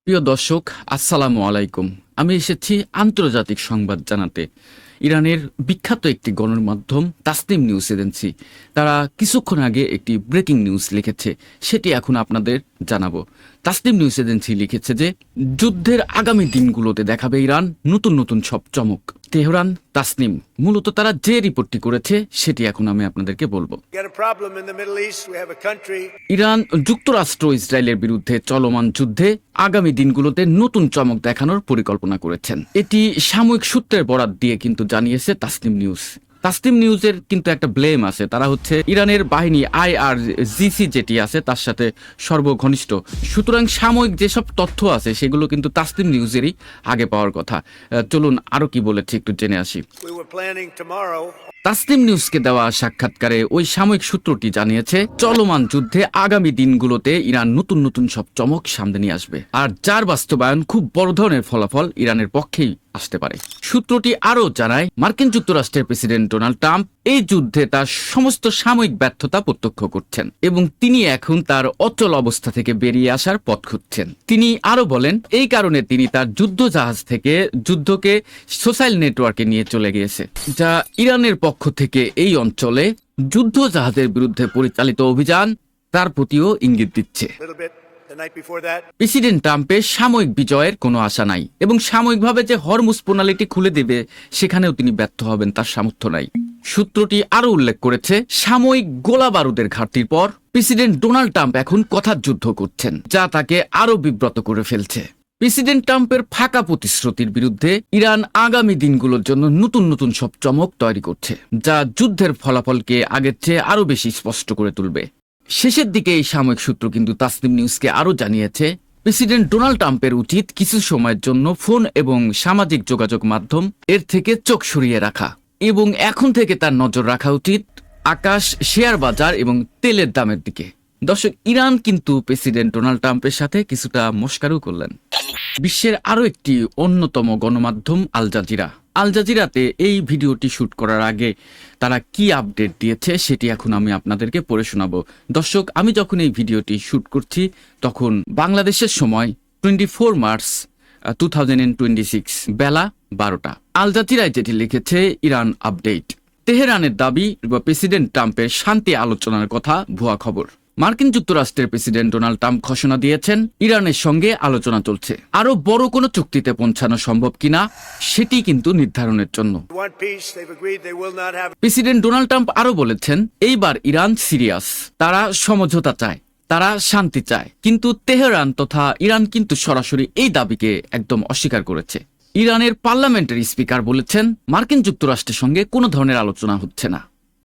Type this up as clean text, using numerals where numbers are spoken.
প্রিয় দর্শক, আসসালামু আলাইকুম। আমি এসেছি আন্তর্জাতিক সংবাদ জানাতে। ইরানের বিখ্যাত একটি গণমাধ্যম তাসনিম নিউজ এজেন্সি তারা কিছুক্ষণ আগে একটি ব্রেকিং নিউজ লিখেছে, সেটি এখন আপনাদের জানাবো। তাসনিম নিউজ এজেন্সি লিখেছে যে যুদ্ধের আগামী দিনগুলোতে দেখাবে ইরান নতুন নতুন সব চমক। তেহরান তাসনিম মূলত তারা যে রিপোর্টটি করেছে সেটি এখন আমি আপনাদেরকে বলবো। ইরান যুক্তরাষ্ট্র ইসরায়েলের বিরুদ্ধে চলমান যুদ্ধে আগামী দিনগুলোতে নতুন চমক দেখানোর পরিকল্পনা করেছেন। এটি সাময়িক সূত্রের বরাত দিয়ে কিন্তু জানিয়েছে তাসনিম নিউজ। তাসনিম নিউজের কিন্তু একটা ব্লেম আছে, তারা হচ্ছে ইরানের বাহিনী IRGC যেটি আছে তার সাথে সর্বঘনিষ্ঠ। সুতরাং সাময়িক যেসব তথ্য আছে সেগুলো কিন্তু তাসনিম নিউজেরই আগে পাওয়ার কথা। চলুন আরো কি বলেছে একটু জেনে আসি। তাসনিম নিউজকে দেওয়া সাক্ষাৎকারে ওই সাময়িক সূত্রটি জানিয়েছে চলমান যুদ্ধে আগামী দিনগুলোতে ইরান নতুন নতুন সব চমক সামনে নিয়ে আসবে, আর যার বাস্তবায়ন খুব বড় ধরনের ফলাফল ইরানের পক্ষেই আসতে পারে। সূত্রটি আরও জানায় মার্কিন যুক্তরাষ্ট্রের প্রেসিডেন্ট ডোনাল্ড ট্রাম্প এই যুদ্ধে তার সমস্ত সাময়িক ব্যর্থতা প্রত্যক্ষ করছেন এবং তিনি এখন তার অচল অবস্থা থেকে বেরিয়ে আসার পথ খুঁজছেন। তিনি আরো বলেন এই কারণে তিনি তার যুদ্ধ জাহাজ থেকে যুদ্ধকে সোশ্যাল নেটওয়ার্কে নিয়ে চলে গিয়েছে, যা ইরানের পক্ষ থেকে এই অঞ্চলে যুদ্ধ জাহাজের বিরুদ্ধে পরিচালিত অভিযান তার প্রতিও ইঙ্গিত দিচ্ছে। প্রেসিডেন্ট ট্রাম্পের সাময়িক বিজয়ের কোনো আশা নাই এবং সাময়িকভাবে যে হরমুজ প্রণালীটি খুলে দেবে সেখানেও তিনি ব্যর্থ হবেন, তার সামর্থ্য নাই। সূত্রটি আরো উল্লেখ করেছে সাময়িক গোলা বারুদের ঘাটতির পর প্রেসিডেন্ট ডোনাল্ড ট্রাম্প এখন কথার যুদ্ধ করছেন, যা তাকে আরো বিব্রত করে ফেলছে। প্রেসিডেন্ট ট্রাম্পের ফাঁকা প্রতিশ্রুতির বিরুদ্ধে ইরান আগামী দিনগুলোর জন্য নতুন নতুন সব চমক তৈরি করছে, যা যুদ্ধের ফলাফলকে আগের চেয়ে আরো বেশি স্পষ্ট করে তুলবে। শেষের দিকে এই সাময়িক সূত্র কিন্তু তাসনিম নিউজকে আরো জানিয়েছে প্রেসিডেন্ট ডোনাল্ড ট্রাম্পের উচিত কিছু সময়ের জন্য ফোন এবং সামাজিক যোগাযোগ মাধ্যম এর থেকে চোখ সরিয়ে রাখা এবং এখন থেকে তার নজর রাখা উচিত আকাশ, শেয়ার বাজার এবং তেলের দামের দিকে। দর্শক, ইরান কিন্তু প্রেসিডেন্ট ডোনাল্ড ট্রাম্পের সাথে কিছুটা মস্কারও করলেন। বিশ্বের আরো একটি অন্যতম গণমাধ্যম আল জাজিরা। আল জাজিরাতে এই ভিডিওটি শুট করার আগে তারা কি আপডেট দিয়েছে সেটি এখন আমি আপনাদেরকে পড়ে শোনাবো। দর্শক, আমি যখন এই ভিডিওটি শুট করছি তখন বাংলাদেশের সময় 24 মার্চ 2026 বেলা 12টা। আল জাজিরায় যেটি লিখেছে ইরান আপডেট, তেহরানের দাবি প্রেসিডেন্ট ট্রাম্পের শান্তি আলোচনার কথা ভুয়া খবর। মার্কিন যুক্তরাষ্ট্রের প্রেসিডেন্ট ডোনাল্ড ট্রাম্প ঘোষণা দিয়েছেন ইরানের সঙ্গে আলোচনা চলছে, আরো বড় কোনো চুক্তিতে পৌঁছানো সম্ভব কিনা সেটি কিন্তু নির্ধারণের জন্য। প্রেসিডেন্ট ডোনাল্ড ট্রাম্প আরো বলেছেন এইবার ইরান সিরিয়াস, তারা সমঝোতা চায়, তারা শান্তি চায়, কিন্তু তেহরান তথা ইরান কিন্তু সরাসরি এই দাবিকে একদম অস্বীকার করেছে। ইরানের পার্লামেন্টের স্পিকার বলেছেন মার্কিন যুক্তরাষ্ট্রের সঙ্গে কোনো ধরনের আলোচনা হচ্ছে না।